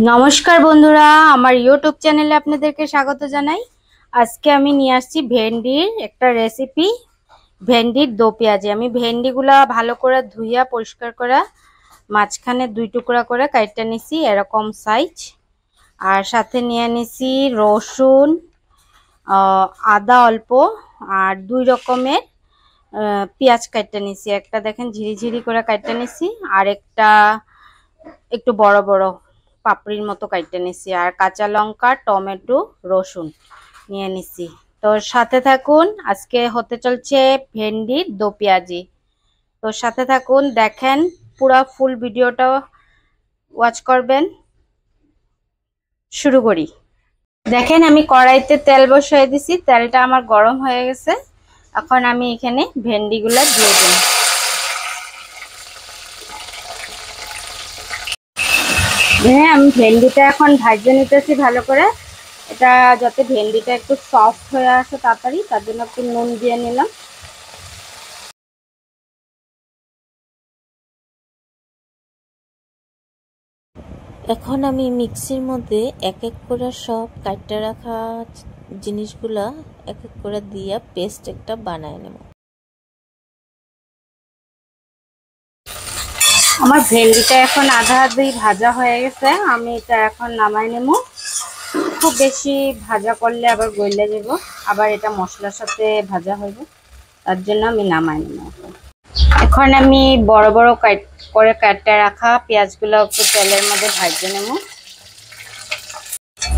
নমস্কার বন্ধুরা, আমার ইউটিউব চ্যানেলে আপনাদেরকে স্বাগত জানাই। আজকে আমি নিয়ে আসছি ভেন্ডির একটা রেসিপি, ভেন্ডির দো পেঁয়াজি। আমি ভেন্ডিগুলা ভালো করে ধুইয়া পরিষ্কার করা মাঝখানে 2 টুকরা করে কাটতে নিছি এরকম সাইজ। আর সাথে নিয়ে নিছি রসুন, আদা অল্প, আর 2 রকমের পেঁয়াজ কাটতে নিছি। একটা দেখেন ঝিরিঝিরি করে কাটতে নিছি, আর একটা একটু বড় বড় পাপড়ির মতো কাটতে নিছি। আর কাঁচা লঙ্কা, টমেটো, রসুন নিয়ে নিছি। তো সাথে থাকুন, আজকে হতে চলছে ভেন্ডির দো পেঁয়াজি। তো সাথে থাকুন, দেখেন পুরো ফুল ভিডিওটা ওয়াচ করবেন। শুরু করি। দেখেন আমি কড়াইতে তেল বসিয়ে দিছি, তেলটা আমার গরম হয়ে গেছে। এখন আমি এখানে ভেন্ডিগুলো দিয়ে দিই। আমি ভেন্ডিটা এখন ভাজতে নিতেছি ভালো করে, এটা যাতে ভেন্ডিটা একটু সফট হয়ে আসে তাড়াতাড়ি, তার জন্য একটু নুন দিয়ে নিলাম। এখন আমি মিক্সির মধ্যে এক এক করে সব কাটতে রাখা জিনিসগুলা এক এক করে দিয়া পেস্ট একটা বানায় নেব। আমার ভেন্ডিটা এখন আধা আধি ভাজা হয়ে গেছে, আমি এটা এখন নামাই নেব। খুব বেশি ভাজা করলে আবার গলে যাব, আবার এটা মশলার সাথে ভাজা হইব, তার জন্য আমি নামাই নেব। এখন আমি বড় বড় করে কাটতে রাখা পেঁয়াজগুলো একটু তেলের মধ্যে ভাজে নেব।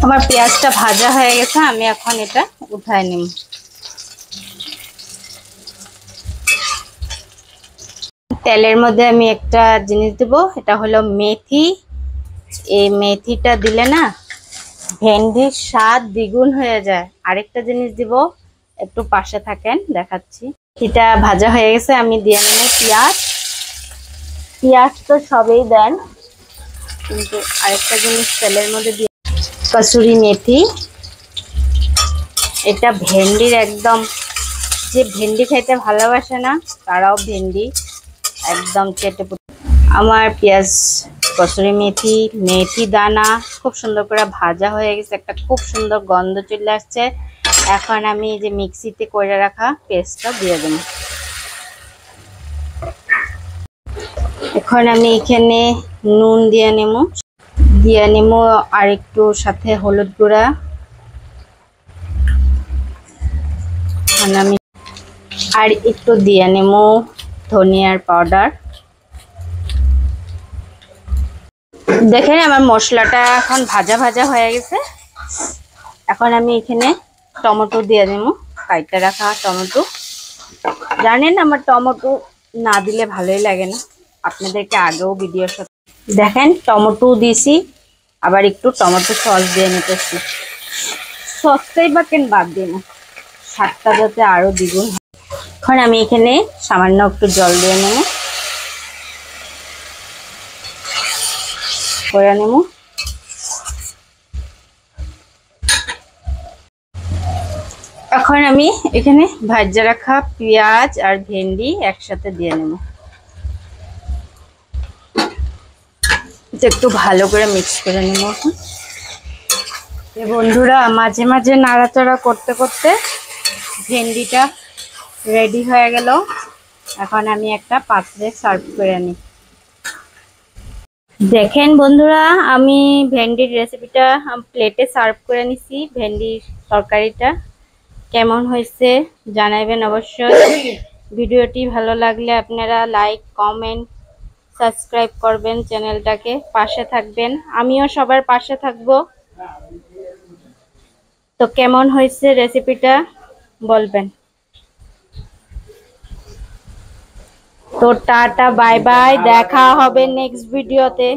আমার পেঁয়াজটা ভাজা হয়ে গেছে, আমি এখন এটা উঠায় নেব। তেলের মধ্যে আমি একটা জিনিস দেব, এটা হলো মেথি। এই মেথিটা দিলে না ভেন্ডির স্বাদ দ্বিগুণ হয়ে যায়। আরেকটা জিনিস দিব, একটু পাশে থাকেন, দেখাচ্ছি। এটা ভাজা হয়ে গেছে, আমি দিয়ে নেব পেঁয়াজ। পেঁয়াজ তো সবেই দেন, কিন্তু আরেকটা জিনিস তেলের মধ্যে দিয়ে, কসুরি মেথি। এটা ভেন্ডির একদম, যে ভেন্ডি খেতে ভালোবাসে না তারাও ভেন্ডি একদম চেটে পুটে। আমার পেঁয়াজ, কসুরি মেথি, মেথি দানা খুব সুন্দর করে ভাজা হয়ে গেছে, একটা খুব সুন্দর গন্ধ চলে আসছে। এখন আমি যে মিক্সিতে করে রাখা পেস্টটা দিয়ে দেব। এখন আমি এখানে নুন দিয়ে নেব, আর একটু সাথে হলুদ গুঁড়া। আমি আর একটু দিয়ে নেব ধনিয়ার পাউডার। দেখেন আমার মশলাটা এখন ভাজা ভাজা হয়ে গেছে। এখন আমি এখানে টমেটো দিয়ে দেবো, কাইটে রাখা টমেটো। জানেন আমার টমেটো না দিলে ভালোই লাগে না, আপনাদেরকে আগেও ভিডিওর সাথে দেখেন টমেটো দিয়েছি, আবার একটু টমেটো সস দিয়ে নিতেছি। সসটাই বা কেন বাদ দিই না, স্বাদটা যাতে আরো দ্বিগুণ। এখন আমি এখানে সামান্য একটু জল দিয়ে নেব। এখন আমি এখানে ভাজা রাখা পেঁয়াজ আর ভেন্ডি একসাথে দিয়ে নেব, একটু ভালো করে মিক্স করে নেব। বন্ধুরা, মাঝে মাঝে নাড়াচাড়া করতে করতে ভেন্ডিটা রেডি হয়ে গেল। এখন আমি একটা পাত্রে সার্ভ করে নিই। দেখেন বন্ধুরা, আমি ভেন্ডির রেসিপিটা প্লেটে সার্ভ করে নিছি। ভেন্ডির তরকারিটা কেমন হয়েছে জানাবেন অবশ্যই। ভিডিওটি ভালো লাগলে আপনারা লাইক, কমেন্ট, সাবস্ক্রাইব করবেন, চ্যানেলটাকে পাশে থাকবেন। আমিও সবার পাশে থাকব। তো কেমন হয়েছে রেসিপিটা বলবেন। তো টাটা, বাই বাই, দেখা হবে নেক্সট ভিডিওতে।